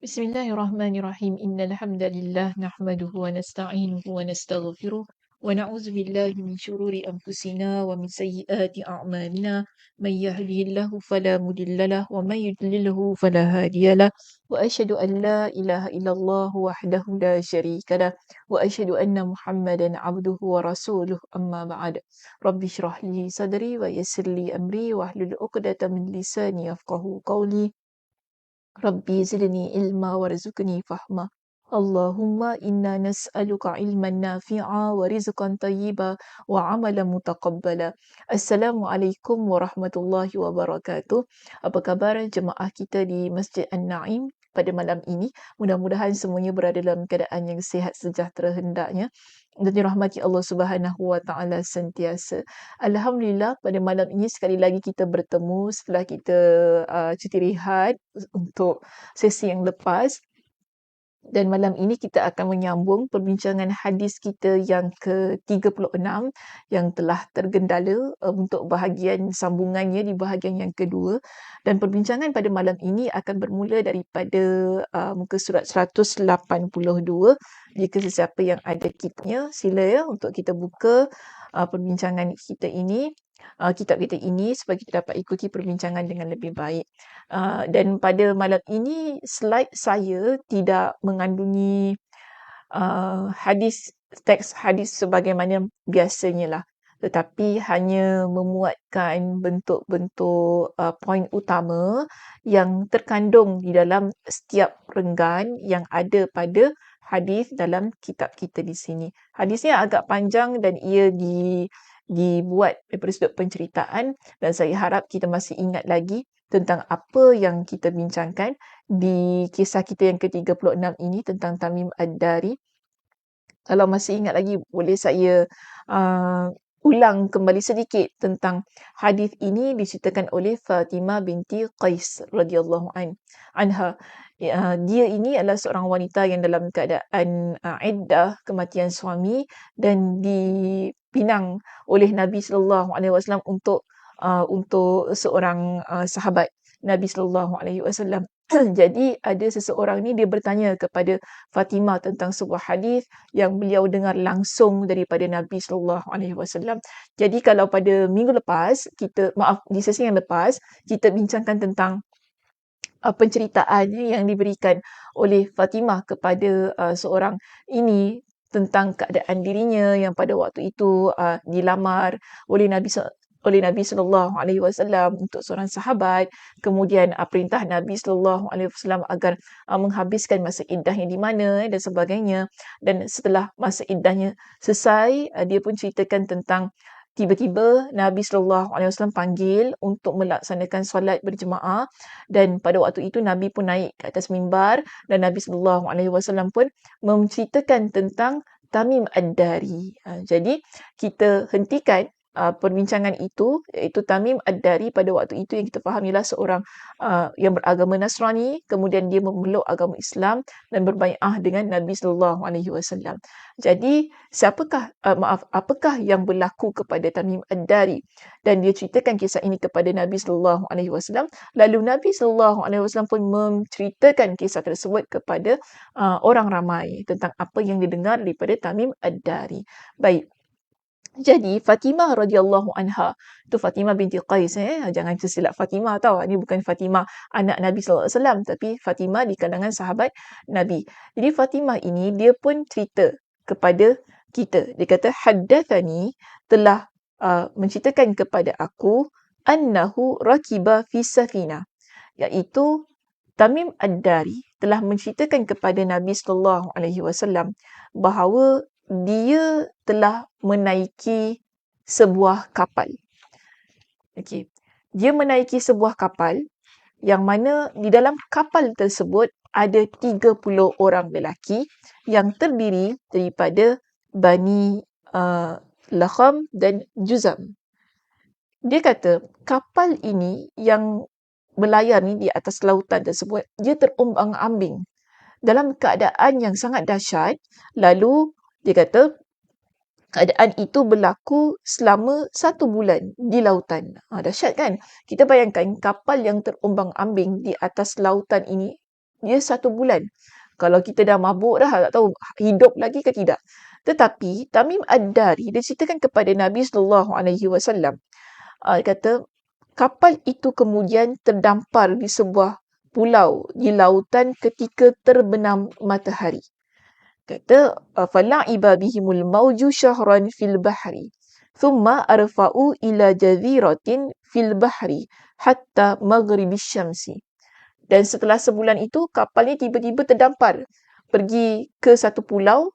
Bismillahirrahmanirrahim. Innal hamdalillah nahmaduhu wa nasta'inuhu wa nastaghfiruh wa na'udzu billahi min shururi anfusina wa min sayyiati a'malina. May yahdihillahu fala mudhillalah wa may yudlilhu fala hadiyalah. Wa asyhadu an la ilaha illallah wahdahu la syarikalah wa asyhadu anna Muhammadan 'abduhu wa rasuluh. Amma ba'd. Rabbi shrah li sadri wa yassir li amri wa hlul 'uqdatam min lisani yafqahu qawli. Rabbi zidni ilma warzuqni fahma. Allahumma inna nas'aluka ilman nafi'a wa rizqan tayyiba wa amalan mutaqabbala. Assalamualaikum warahmatullahi wabarakatuh. Apa khabar jemaah kita di Masjid An-Naim pada malam ini? Mudah-mudahan semuanya berada dalam keadaan yang sihat sejahtera hendaknya dan dirahmati Allah Subhanahu wa taala sentiasa. Alhamdulillah pada malam ini sekali lagi kita bertemu setelah kita cuti rehat untuk sesi yang lepas. Dan malam ini kita akan menyambung perbincangan hadis kita yang ke-36 yang telah tergendala untuk bahagian sambungannya di bahagian yang kedua. Dan perbincangan pada malam ini akan bermula daripada muka surat 182. Jika sesiapa yang ada kitnya, sila ya untuk kita buka perbincangan kita ini, kitab kita ini supaya kita dapat ikuti perbincangan dengan lebih baik. Dan pada malam ini slide saya tidak mengandungi teks hadis sebagaimana biasanya lah, tetapi hanya memuatkan bentuk-bentuk poin utama yang terkandung di dalam setiap renggan yang ada pada hadis dalam kitab kita di sini. Hadisnya agak panjang dan ia dibuat daripada sudut penceritaan dan saya harap kita masih ingat lagi tentang apa yang kita bincangkan di kisah kita yang ke-36 ini tentang Tamim Ad-Dari. Kalau masih ingat lagi, boleh saya ulang kembali sedikit tentang hadis ini diceritakan oleh Fatimah binti Qais radhiyallahu anha. Dia ini adalah seorang wanita yang dalam keadaan iddah kematian suami dan dipinang oleh Nabi sallallahu alaihi wasallam untuk seorang sahabat Nabi sallallahu alaihi wasallam. Jadi ada seseorang ni dia bertanya kepada Fatimah tentang sebuah hadis yang beliau dengar langsung daripada Nabi sallallahu alaihi wasallam. Jadi kalau pada minggu lepas di sesi yang lepas kita bincangkan tentang penceritaan yang diberikan oleh Fatimah kepada seorang ini tentang keadaan dirinya yang pada waktu itu dilamar oleh Nabi sallallahu alaihi wasallam untuk seorang sahabat, kemudian perintah Nabi sallallahu alaihi wasallam agar menghabiskan masa iddahnya di mana dan sebagainya. Dan setelah masa iddahnya selesai, dia pun ceritakan tentang tiba-tiba Nabi sallallahu alaihi wasallam panggil untuk melaksanakan solat berjemaah dan pada waktu itu Nabi pun naik ke atas mimbar dan Nabi sallallahu alaihi wasallam pun menceritakan tentang Tamim Ad-Dari. Jadi kita hentikan perbincangan itu, iaitu Tamim Ad-Dari pada waktu itu yang kita faham ialah seorang yang beragama Nasrani, kemudian dia memeluk agama Islam dan berbai'ah dengan Nabi sallallahu alaihi wasallam. Jadi apakah yang berlaku kepada Tamim Ad-Dari? Dan dia ceritakan kisah ini kepada Nabi sallallahu alaihi wasallam, lalu Nabi sallallahu alaihi wasallam pun menceritakan kisah tersebut kepada orang ramai tentang apa yang didengar daripada Tamim Ad-Dari. Baik. Jadi Fatimah radhiyallahu anha, tu Fatimah binti Qais, jangan tersilap Fatimah tau. Ini bukan Fatimah anak Nabi sallallahu alaihi wasallam, tapi Fatimah di kalangan sahabat Nabi. Jadi Fatimah ini dia pun cerita kepada kita. Dia kata haddathani, telah menceritakan kepada aku annahu rakiba fi safina, iaitu Tamim Ad-Dari telah menceritakan kepada Nabi sallallahu alaihi wasallam bahawa dia telah menaiki sebuah kapal. Okey. Dia menaiki sebuah kapal yang mana di dalam kapal tersebut ada 30 orang lelaki yang terdiri daripada Bani Lakham dan Juzam. Dia kata kapal ini yang berlayar ni di atas lautan tersebut, dia terombang-ambing dalam keadaan yang sangat dahsyat. Lalu dia kata keadaan itu berlaku selama 1 bulan di lautan. Dahsyat kan? Kita bayangkan kapal yang terombang-ambing di atas lautan ini dia 1 bulan. Kalau kita dah mabuk dah, tak tahu hidup lagi ke tidak. Tetapi Tamim Ad-Dari dia ceritakan kepada Nabi SAW. Dia kata kapal itu kemudian terdampar di sebuah pulau di lautan ketika terbenam matahari. Kata fala'iba bihimul mawju syahran fil bahri thumma arfa'u ila jaziratin fil bahri hatta maghribis syamsi. Dan setelah sebulan itu kapal ni tiba-tiba terdampar pergi ke satu pulau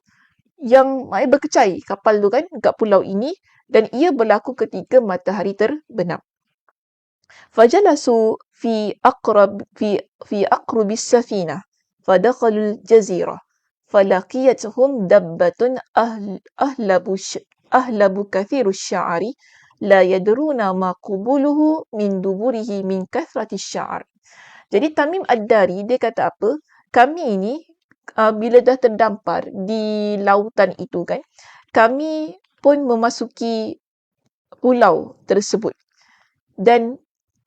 yang berkecai kapal tu kan dekat pulau ini, dan ia berlaku ketika matahari terbenam. Fajalasu fi aqrabis safinah fadakhalul jazirah falaqiyatuhum dabbatun ahlabu kathirus sya'ari la yadruna ma qubuluhu min duburihi min kathratis sya'ar. Jadi Tamim Ad-Dari dia kata apa? Kami ini bila dah terdampar di lautan itu kan, kami pun memasuki pulau tersebut dan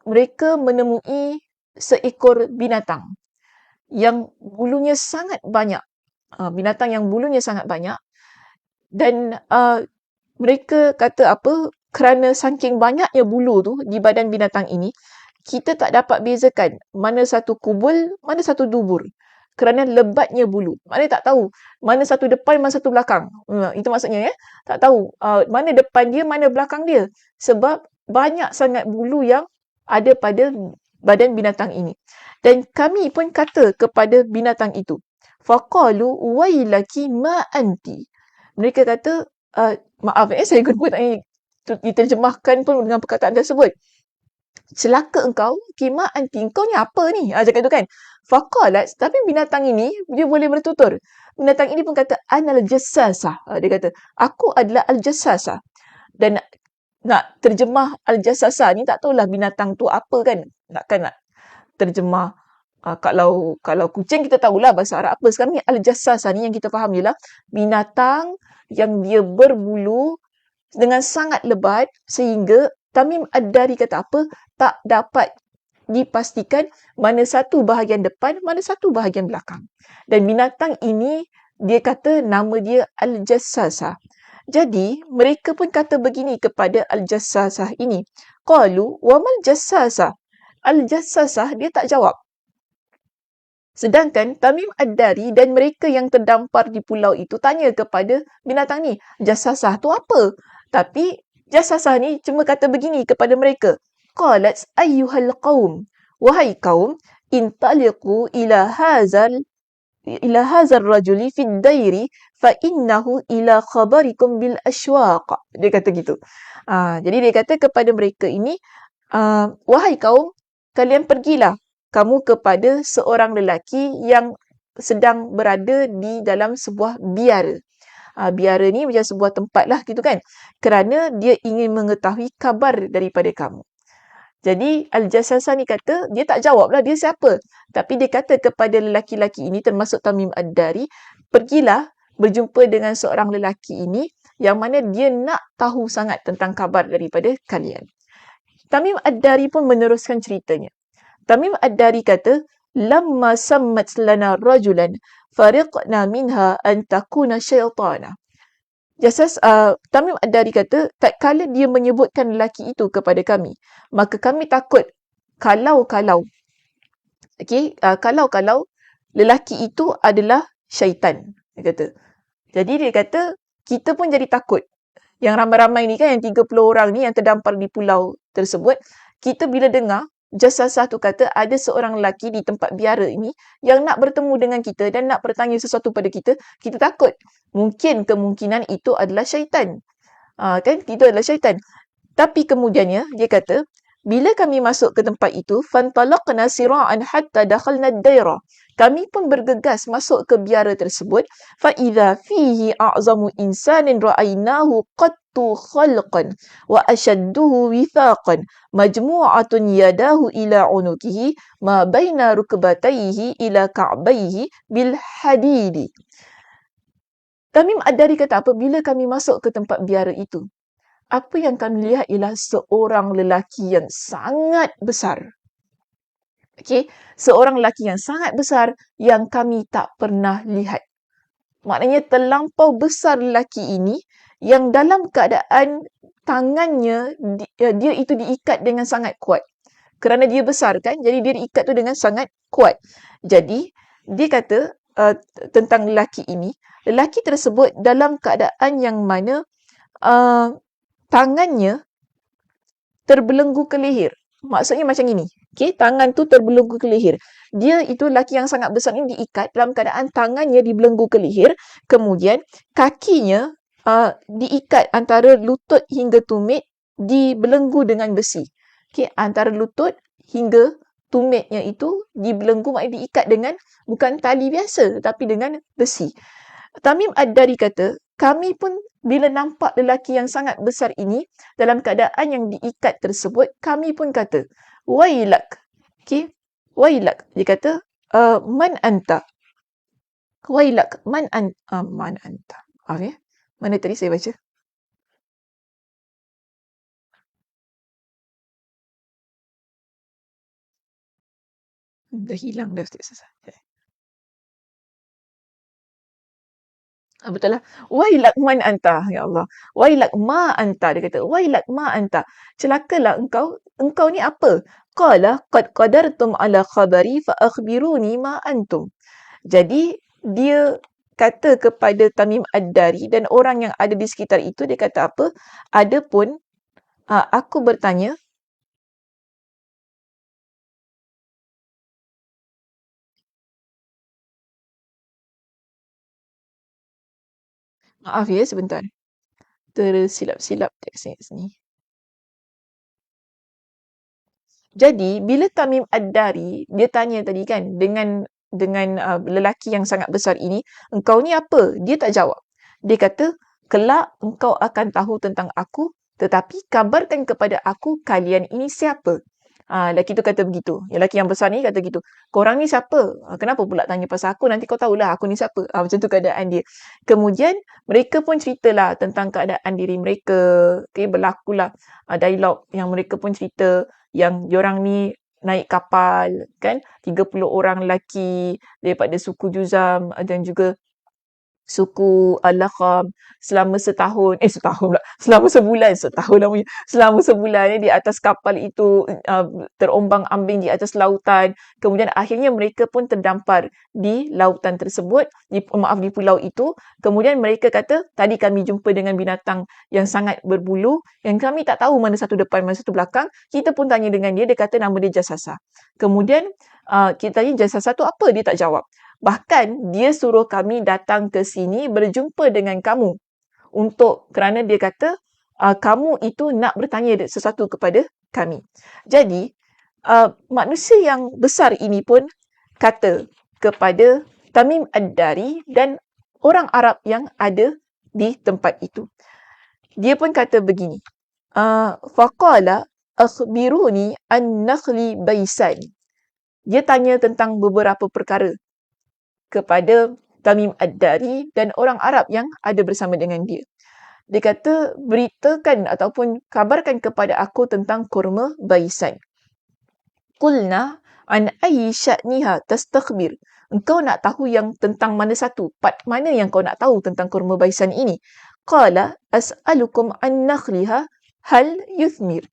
mereka menemui seekor binatang yang bulunya sangat banyak. Binatang yang bulunya sangat banyak, dan mereka kata apa, kerana saking banyaknya bulu tu di badan binatang ini, kita tak dapat bezakan mana satu kubul, mana satu dubur. Kerana lebatnya bulu. Maknanya tak tahu mana satu depan, mana satu belakang. Itu maksudnya ya. Tak tahu mana depan dia, mana belakang dia. Sebab banyak sangat bulu yang ada pada badan binatang ini. Dan kami pun kata kepada binatang itu, faqalu wailaki ma anti. Mereka kata, maaf saya guna diterjemahkan pun dengan perkataan tersebut. Celaka engkau, kima anti, engkau ni apa ni? Cakap tu kan. Faqalat, tapi binatang ini, dia boleh bertutur. Binatang ini pun kata, anal jassasah. Dia kata, aku adalah al-jassasah. Dan nak terjemah al-jassasah ni, tak tahulah binatang tu apa kan. Nak terjemah, kalau kucing kita tahulah bahasa Arab apa. Sekarang ni al-jassasah ni yang kita faham ialah binatang yang dia berbulu dengan sangat lebat sehingga Tamim Ad-Dari kata apa? Tak dapat dipastikan mana satu bahagian depan, mana satu bahagian belakang. Dan binatang ini, dia kata nama dia Al-Jassasah. Jadi, mereka pun kata begini kepada Al-Jassasah ini. Qalu, wamal Jassasah? Al-Jassasah, dia tak jawab. Sedangkan Tamim Ad-Dari dan mereka yang terdampar di pulau itu tanya kepada binatang ni, Jassasah tu apa? Tapi Jassasah ni cuma kata begini kepada mereka. Qalat ayyuhal qaum, wahai kaum, intaliqu ila hazal rajuli fid dairi fa innahu ila khabarikum bil ashwaq. Dia kata gitu. Jadi dia kata kepada mereka ini, wahai kaum, kalian pergilah kamu kepada seorang lelaki yang sedang berada di dalam sebuah biara. Biara ni macam sebuah tempat lah gitu kan. Kerana dia ingin mengetahui kabar daripada kamu. Jadi Al-Jassasah ni kata, dia tak jawab lah dia siapa. Tapi dia kata kepada lelaki-lelaki ini, termasuk Tamim Ad-Dari, pergilah berjumpa dengan seorang lelaki ini yang mana dia nak tahu sangat tentang kabar daripada kalian. Tamim Ad-Dari pun meneruskan ceritanya. Tamim Ad-Dari kata, lamma sammat lana rajulan fariqna minha an takuna syaitana. Tamim Ad-Dari kata, tak kala dia menyebutkan lelaki itu kepada kami, maka kami takut kalau lelaki itu adalah syaitan. Dia kata. Jadi dia kata, kita pun jadi takut. Yang ramai-ramai ni kan, yang 30 orang ni yang terdampar di pulau tersebut, kita bila dengar Jassasah tu kata ada seorang lelaki di tempat biara ini yang nak bertemu dengan kita dan nak bertanya sesuatu pada kita, kita takut. Mungkin kemungkinan itu adalah syaitan. Kan? Itu adalah syaitan. Tapi kemudiannya, dia kata, bila kami masuk ke tempat itu, fantalaqna sira'an hatta dakhalna ad-daira. Kami pun bergegas masuk ke biara tersebut. Fa'idha fihi a'zamu insanin ra'aynahu qattu khalqan wa ashadduhu withaqan majmu'atun yadahu ila unukihi ma baina rukbatayhi ila ka'bayhi bil hadidi. Tamim Ad-Dari kata apabila kami masuk ke tempat biara itu, apa yang kami lihat ialah seorang lelaki yang sangat besar. Okey, seorang lelaki yang sangat besar yang kami tak pernah lihat. Maknanya terlampau besar lelaki ini yang dalam keadaan tangannya dia itu diikat dengan sangat kuat. Kerana dia besar kan, jadi dia diikat tu dengan sangat kuat. Jadi dia kata tentang lelaki tersebut dalam keadaan yang mana uh, tangannya terbelenggu ke leher. Maksudnya macam ini. Okay, tangan tu terbelenggu ke leher. Dia itu lelaki yang sangat besar ini diikat dalam keadaan tangannya dibelenggu ke leher. Kemudian kakinya diikat antara lutut hingga tumit dibelenggu dengan besi. Okay, antara lutut hingga tumitnya itu dibelenggu, maknanya diikat dengan bukan tali biasa tetapi dengan besi. Tamim Ad-Dari kata, kami pun bila nampak lelaki yang sangat besar ini dalam keadaan yang diikat tersebut, kami pun kata, wailak. Okay? Wailak. Dia kata, man anta. Wailak. Man anta. Okay? Mana tadi saya baca? Dah hilang dah Ustaz. Betul lah. Wailak man anta. Ya Allah. Wailak ma anta. Dia kata, wailak ma anta. Celakalah engkau. Engkau ni apa? Qala qad qadartum ala khabari fa akhbiruni ma antum. Jadi, dia kata kepada Tamim Ad-Dari dan orang yang ada di sekitar itu, dia kata apa? Adapun aku bertanya, maaf ya sebentar. Tersilap-silap teks sini. Jadi bila Tamim Ad-Dari dia tanya tadi kan dengan lelaki yang sangat besar ini, engkau ni apa? Dia tak jawab. Dia kata, kelak engkau akan tahu tentang aku, tetapi kabarkan kepada aku kalian ini siapa? Lelaki tu kata begitu. Lelaki yang besar ni kata gitu. Korang ni siapa? Kenapa pula tanya pasal aku? Nanti kau tahulah aku ni siapa. Macam tu keadaan dia. Kemudian mereka pun ceritalah tentang keadaan diri mereka. Okay, berlakulah dialog yang mereka pun cerita yang diorang ni naik kapal kan, 30 orang lelaki daripada suku Juzam dan juga suku Al-Lakham selama setahun pula, selama sebulan, setahun namanya, selama sebulan ni di atas kapal itu terombang-ambing di atas lautan. Kemudian akhirnya mereka pun terdampar di lautan tersebut, di pulau itu. Kemudian mereka kata, tadi kami jumpa dengan binatang yang sangat berbulu yang kami tak tahu mana satu depan, mana satu belakang. Kita pun tanya dengan dia, dia kata nama dia Jasasa. Kemudian kita tanya Jasasa tu apa, dia tak jawab. Bahkan dia suruh kami datang ke sini berjumpa dengan kamu kerana dia kata kamu itu nak bertanya sesuatu kepada kami. Jadi manusia yang besar ini pun kata kepada Tamim Ad-Dari dan orang Arab yang ada di tempat itu. Dia pun kata begini. Faqala akhbiruni an nakhli baisan. Dia tanya tentang beberapa perkara kepada Tamim Ad-Dari dan orang Arab yang ada bersama dengan dia. Dia kata, beritakan ataupun kabarkan kepada aku tentang kurma baisan. Qulna an ayyi sya'niha tastakhbir. Engkau nak tahu yang tentang mana satu? Part mana yang kau nak tahu tentang kurma baisan ini? Qala as'alukum an nakhliha hal yuthmir.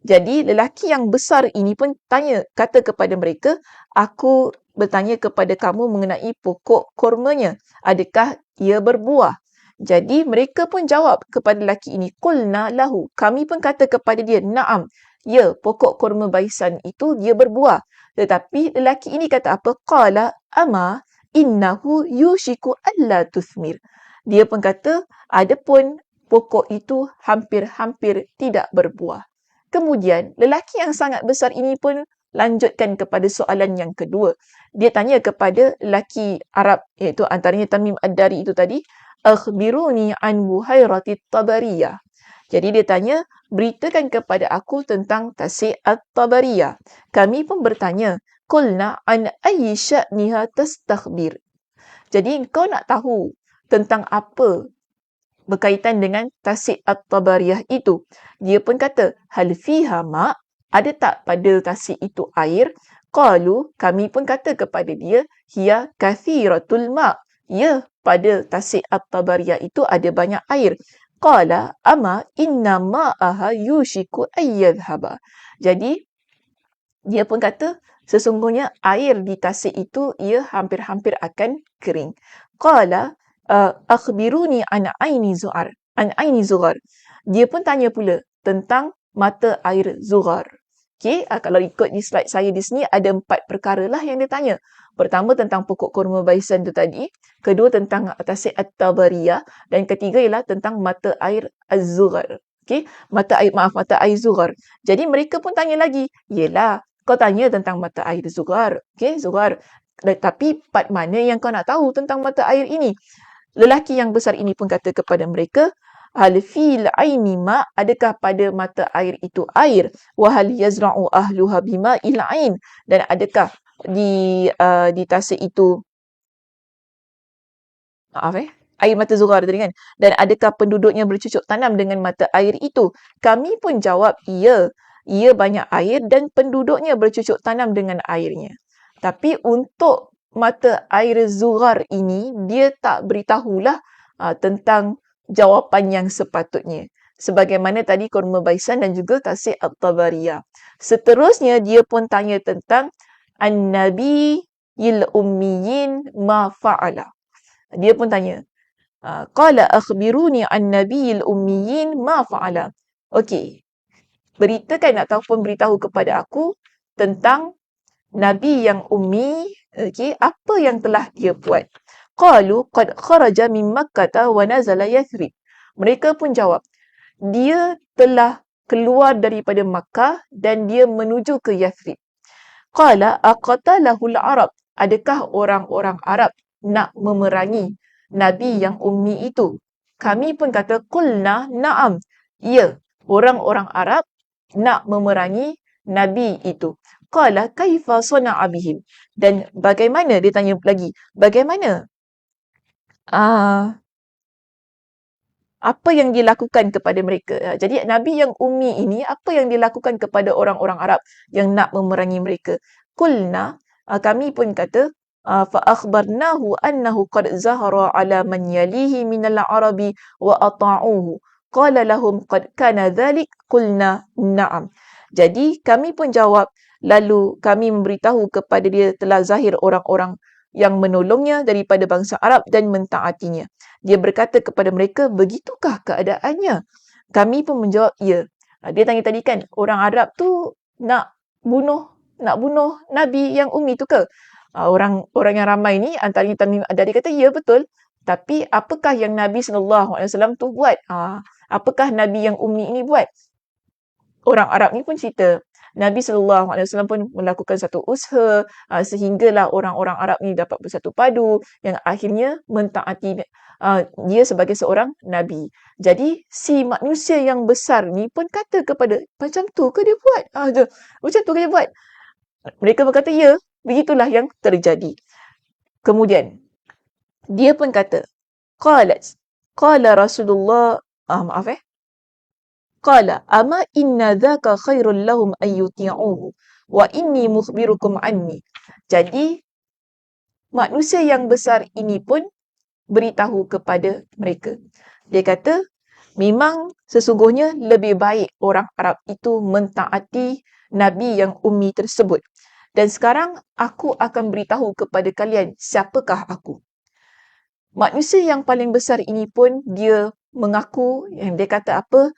Jadi lelaki yang besar ini pun kata kepada mereka, aku bertanya kepada kamu mengenai pokok kurmanya. Adakah ia berbuah? Jadi mereka pun jawab kepada lelaki ini, qulna lahu. Kami pun kata kepada dia, na'am. Ya, pokok kurma baisan itu dia berbuah. Tetapi lelaki ini kata apa? Qala ama innahu yushiku alla tuthmir. Dia pun kata, adapun pokok itu hampir-hampir tidak berbuah. Kemudian, lelaki yang sangat besar ini pun lanjutkan kepada soalan yang kedua. Dia tanya kepada lelaki Arab, iaitu antaranya Tamim Ad-Dari itu tadi, akhbiruni an Buhairati Tabariyah. Jadi dia tanya, beritakan kepada aku tentang Tasik At-Tabariyah. Kami pun bertanya, qulna an ayyi sya'niha tastakhbir. Jadi kau nak tahu tentang apa berkaitan dengan Tasik At-Tabariyah itu. Dia pun kata, hal fiha ma', ada tak pada tasik itu air? Qalu, kami pun kata kepada dia, hiya kathiratul ma'. Ya, pada tasik At-Tabariyah itu ada banyak air. Qala, ama inna ma'aha yushiku ayyadhaba. Jadi, dia pun kata, sesungguhnya air di tasik itu, ia hampir-hampir akan kering. Qala, akhbiruni an aini zu'ar. An aini zughar. Dia pun tanya pula tentang mata air zughar. Okay, kalau ikut di slide saya di sini, ada 4 perkara lah yang dia tanya. Pertama tentang pokok kurma baisan tu tadi. Kedua tentang tasik At-Tabariyah. Dan ketiga ialah tentang mata air Az-Zughar. Okay, mata air Zughar. Jadi mereka pun tanya lagi. Yelah, kau tanya tentang mata air Zughar. Okay, Zughar. Tapi part mana yang kau nak tahu tentang mata air ini? Lelaki yang besar ini pun kata kepada mereka, hal fil aini ma, adakah pada mata air itu air? Wa hal yazra'u ahluha bima il ain, dan adakah di tasik itu air mata Zughar tadi kan, dan adakah penduduknya bercucuk tanam dengan mata air itu? Kami pun jawab, ya, ia banyak air dan penduduknya bercucuk tanam dengan airnya. Tapi untuk mata air Zughar ini, dia tak beritahulah tentang jawapan yang sepatutnya. Sebagaimana tadi kurma baisan dan juga tasik At-Tabariyah. Seterusnya, dia pun tanya tentang An-Nabi il-Ummiyin ma fa'ala. Dia pun tanya, qala akhbiruni an-Nabi il-Ummiyin ma fa'ala. Okey, beritakan ataupun beritahu kepada aku tentang Nabi yang ummi, okey, apa yang telah dia buat. Qalu qad kharaja min Makkah wa nazala Yathrib. Mereka pun jawab, dia telah keluar daripada Makkah dan dia menuju ke Yathrib. Qala aqatalahu al-Arab. Adakah orang-orang Arab nak memerangi Nabi yang ummi itu? Kami pun kata, qulna na'am. Ya, orang-orang Arab nak memerangi Nabi itu. Qala kaifa sana'a bihim. Dan bagaimana, dia tanya lagi, bagaimana apa yang dilakukan kepada mereka? Jadi Nabi yang ummi ini, apa yang dilakukan kepada orang-orang Arab yang nak memerangi mereka? Qulna, kami pun kata, fa akhbarnahu annahu qad zahara ala man yalihi minal arabi wa ata'uhu. Qala lahum qad kana dhalik. Qulna na'am. Jadi kami pun jawab, lalu kami memberitahu kepada dia telah zahir orang-orang yang menolongnya daripada bangsa Arab dan mentaatinya. Dia berkata kepada mereka, begitukah keadaannya? Kami pun menjawab, ya. Dia tanya tadi kan, orang Arab tu nak bunuh Nabi yang ummi tu ke? Orang yang ramai ni, antaranya Tamim Ad-Dari kata, ya betul. Tapi apakah yang Nabi SAW tu buat? Apakah Nabi yang ummi ini buat? Orang Arab ni pun cerita, Nabi SAW pun melakukan satu usaha sehinggalah orang-orang Arab ni dapat bersatu padu yang akhirnya mentaati dia sebagai seorang Nabi. Jadi si manusia yang besar ni pun kata kepada, macam tu ke dia buat? Macam tu ke dia buat? Mereka berkata, ya, begitulah yang terjadi. Kemudian, dia pun kata, Qala Rasulullah, Qala ama inna dhaka khairul lahum ayyuti'uhu wa inni mukhbirukum anni. Jadi manusia yang besar ini pun beritahu kepada mereka. Dia kata, memang sesungguhnya lebih baik orang Arab itu mentaati Nabi yang ummi tersebut. Dan sekarang aku akan beritahu kepada kalian siapakah aku. Manusia yang paling besar ini pun dia mengaku, yang dia kata apa?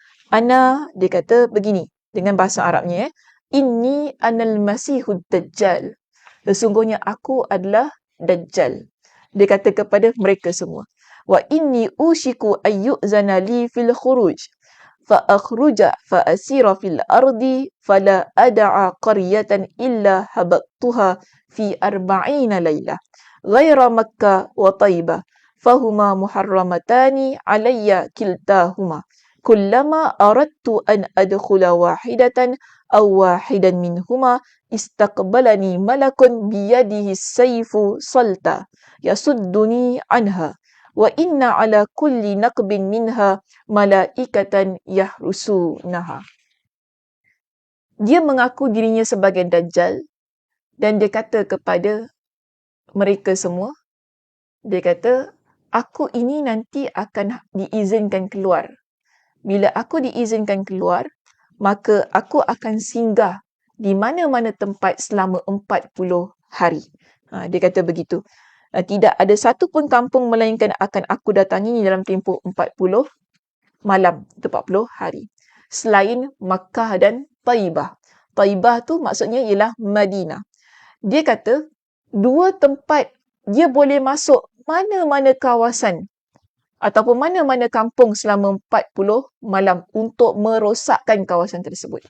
Dia kata begini dengan bahasa Arabnya, Inni anal masihud dajjal. Sesungguhnya aku adalah Dajjal. Dia kata kepada mereka semua. Wa inni ushiku ayyuzana li fil khuruj. Fa akhruja fa asira fil ardi fala ad'a qaryatan illa habattuha fi 40 laylah. Ghaira Makkah wa Taibah. Fahuma muharramatani alayya kiltahuma. Kullama aradtu an adkhula wahidatan aw wahidan minhuma istaqbalani malakun biyadihi sayfu salta yasudduni anha wa inna ala kulli naqbin minha malaikatan yahrusunaha. Dia mengaku dirinya sebagai Dajjal Dan dia kata kepada mereka semua, dia kata, aku ini nanti akan diizinkan keluar. Bila aku diizinkan keluar, maka aku akan singgah di mana-mana tempat selama 40 hari. Dia kata begitu. Tidak ada satu pun kampung melainkan akan aku datangi dalam tempoh 40 malam, 40 hari. Selain Makkah dan Taibah. Taibah tu maksudnya ialah Madinah. Dia kata, dua tempat dia boleh masuk mana-mana kawasan ataupun mana-mana kampung selama 40 malam untuk merosakkan kawasan tersebut.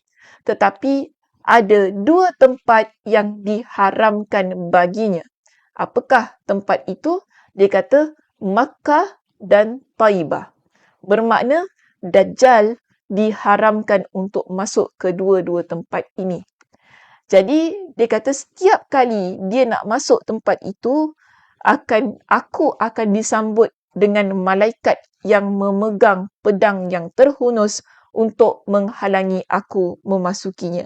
Tetapi ada dua tempat yang diharamkan baginya. Apakah tempat itu? Dia kata Makkah dan Taibah. Bermakna Dajjal diharamkan untuk masuk ke dua-dua tempat ini. Jadi dia kata setiap kali dia nak masuk tempat itu, aku akan disambut dengan malaikat yang memegang pedang yang terhunus untuk menghalangi aku memasukinya.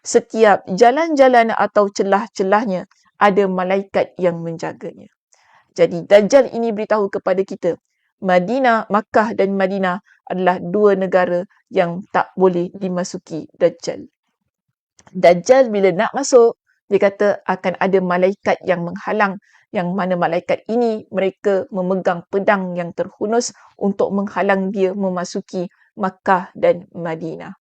Setiap jalan-jalan atau celah-celahnya ada malaikat yang menjaganya. Jadi Dajjal ini beritahu kepada kita, Makkah dan Madinah adalah dua negara yang tak boleh dimasuki Dajjal. Dajjal bila nak masuk, dia kata akan ada malaikat yang menghalang, yang mana malaikat ini mereka memegang pedang yang terhunus untuk menghalang dia memasuki Makkah dan Madinah.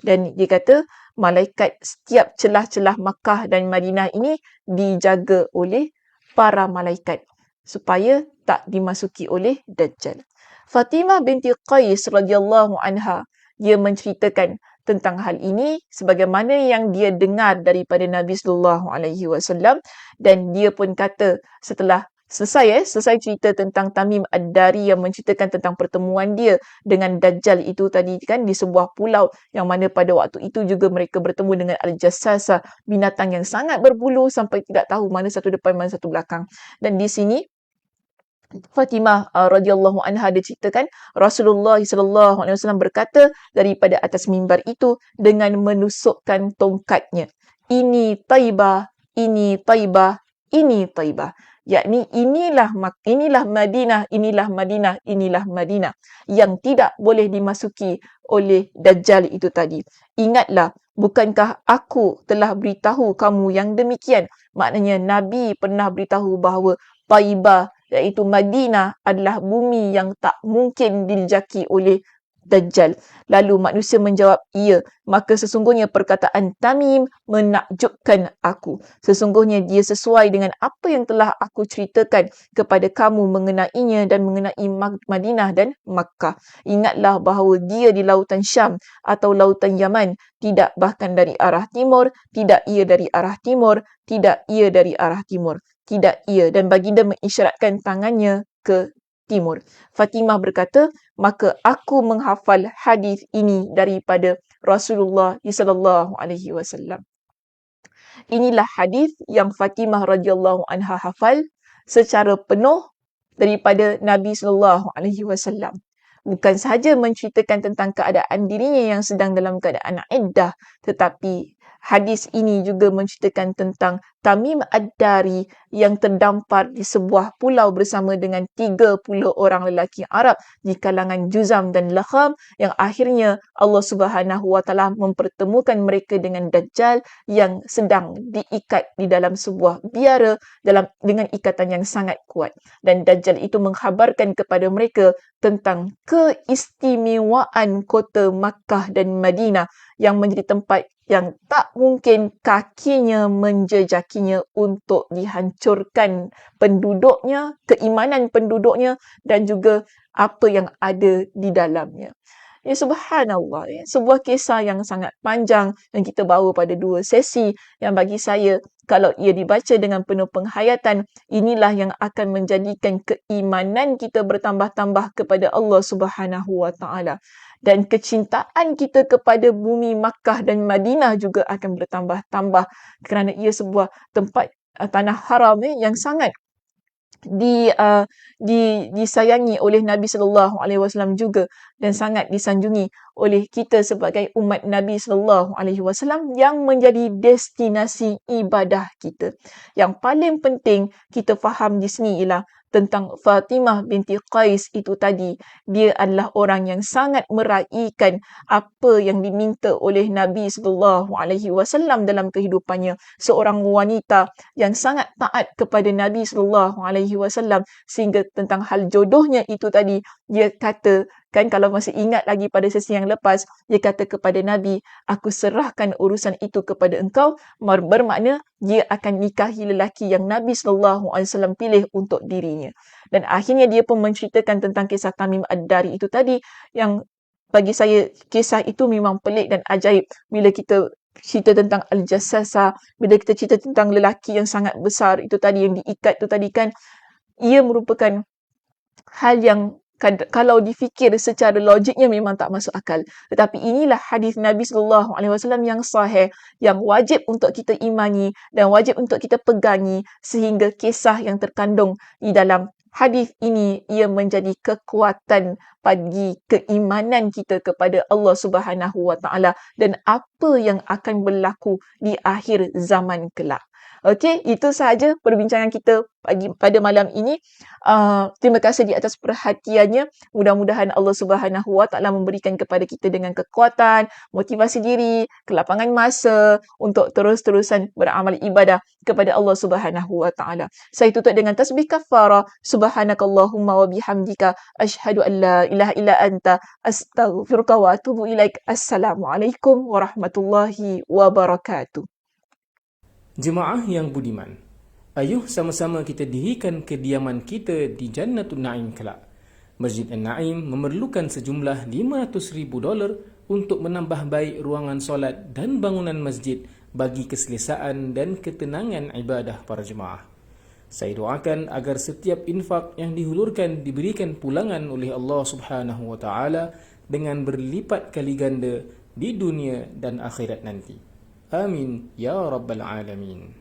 Dan dia kata malaikat setiap celah-celah Makkah dan Madinah ini dijaga oleh para malaikat supaya tak dimasuki oleh Dajjal. Fatimah binti Qais radhiyallahu anha, dia menceritakan tentang hal ini sebagaimana yang dia dengar daripada Nabi sallallahu alaihi wasallam, dan dia pun kata setelah selesai cerita tentang Tamim Ad-Dari yang menceritakan tentang pertemuan dia dengan Dajjal itu tadi kan di sebuah pulau, yang mana pada waktu itu juga mereka bertemu dengan Al-Jassasa, binatang yang sangat berbulu sampai tidak tahu mana satu depan mana satu belakang. Dan di sini Fatimah radhiyallahu anha diceritakan Rasulullah sallallahu alaihi wasallam berkata daripada atas mimbar itu dengan menusukkan tongkatnya, ini Taibah, ini Taibah, ini Taibah. Yakni inilah Madinah, inilah Madinah, inilah Madinah yang tidak boleh dimasuki oleh Dajjal itu tadi. Ingatlah, bukankah aku telah beritahu kamu yang demikian? Maknanya Nabi pernah beritahu bahawa Taibah iaitu Madinah adalah bumi yang tak mungkin dijaki oleh Dajjal. Lalu manusia menjawab, ya, maka sesungguhnya perkataan Tamim menakjubkan aku. Sesungguhnya dia sesuai dengan apa yang telah aku ceritakan kepada kamu mengenainya dan mengenai Madinah dan Makkah. Ingatlah bahawa dia di lautan Syam atau lautan Yaman, tidak bahkan dari arah timur, tidak ia dari arah timur, tidak ia dari arah timur. Tidak ia, dan baginda mengisyaratkan tangannya ke timur. Fatimah berkata, maka aku menghafal hadis ini daripada Rasulullah sallallahu alaihi wasallam. Inilah hadis yang Fatimah radhiyallahu anha hafal secara penuh daripada Nabi sallallahu alaihi wasallam. Bukan sahaja menceritakan tentang keadaan dirinya yang sedang dalam keadaan iddah, tetapi hadis ini juga menceritakan tentang Tamim Ad-Dari yang terdampar di sebuah pulau bersama dengan 30 orang lelaki Arab di kalangan Juzam dan Lakham, yang akhirnya Allah Subhanahu Wa Taala mempertemukan mereka dengan Dajjal yang sedang diikat di dalam sebuah biara dengan ikatan yang sangat kuat. Dan Dajjal itu mengkhabarkan kepada mereka tentang keistimewaan kota Makkah dan Madinah yang menjadi tempat yang tak mungkin kakinya menjejakinya untuk dihancurkan penduduknya, keimanan penduduknya dan juga apa yang ada di dalamnya. Ya, subhanallah, ya, sebuah kisah yang sangat panjang yang kita bawa pada 2 sesi yang bagi saya kalau ia dibaca dengan penuh penghayatan, inilah yang akan menjadikan keimanan kita bertambah-tambah kepada Allah Subhanahu Wa Taala. Dan kecintaan kita kepada bumi Makkah dan Madinah juga akan bertambah-tambah kerana ia sebuah tempat tanah haram yang sangat disayangi oleh Nabi sallallahu alaihi wasallam juga, dan sangat disanjungi oleh kita sebagai umat Nabi sallallahu alaihi wasallam, yang menjadi destinasi ibadah kita. Yang paling penting kita faham di sini ialah tentang Fatimah binti Qais itu tadi. Dia adalah orang yang sangat meraihkan apa yang diminta oleh Nabi sallallahu alaihi wasallam dalam kehidupannya. Seorang wanita yang sangat taat kepada Nabi sallallahu alaihi wasallam, sehingga tentang hal jodohnya itu tadi, dia kata, kan kalau masih ingat lagi pada sesi yang lepas, dia kata kepada Nabi, aku serahkan urusan itu kepada engkau, bermakna dia akan nikahi lelaki yang Nabi sallallahu alaihi wasallam pilih untuk dirinya. Dan akhirnya dia pun menceritakan tentang kisah Tamim Ad-Dari itu tadi, yang bagi saya kisah itu memang pelik dan ajaib. Bila kita cerita tentang Al-Jassasa, bila kita cerita tentang lelaki yang sangat besar itu tadi, yang diikat itu tadi kan, ia merupakan hal yang kalau difikir secara logiknya memang tak masuk akal. Tetapi inilah hadis Nabi sallallahu alaihi wasallam yang sahih, yang wajib untuk kita imani dan wajib untuk kita pegangi, sehingga kisah yang terkandung di dalam hadis ini ia menjadi kekuatan bagi keimanan kita kepada Allah Subhanahu wa taala dan apa yang akan berlaku di akhir zaman kelak. Okey, itu sahaja perbincangan kita pada malam ini. Terima kasih di atas perhatiannya. Mudah-mudahan Allah Subhanahu Wa Taala memberikan kepada kita dengan kekuatan, motivasi diri, kelapangan masa untuk terus-terusan beramal ibadah kepada Allah Subhanahu Wa Taala. Saya tutup dengan tasbih kafarah. Subhanakallahumma wa bihamdika asyhadu an la ilaha illa anta astaghfiruka wa atubu ilaik. Assalamualaikum warahmatullahi wabarakatuh. Jemaah yang budiman, ayuh sama-sama kita dirikan kediaman kita di Jannatul Naim kelak. Masjid An-Naim memerlukan sejumlah $500,000 untuk menambah baik ruangan solat dan bangunan masjid bagi keselesaan dan ketenangan ibadah para jemaah. Saya doakan agar setiap infak yang dihulurkan diberikan pulangan oleh Allah Subhanahu wa taala dengan berlipat kali ganda di dunia dan akhirat nanti. Amin ya rabbal alamin.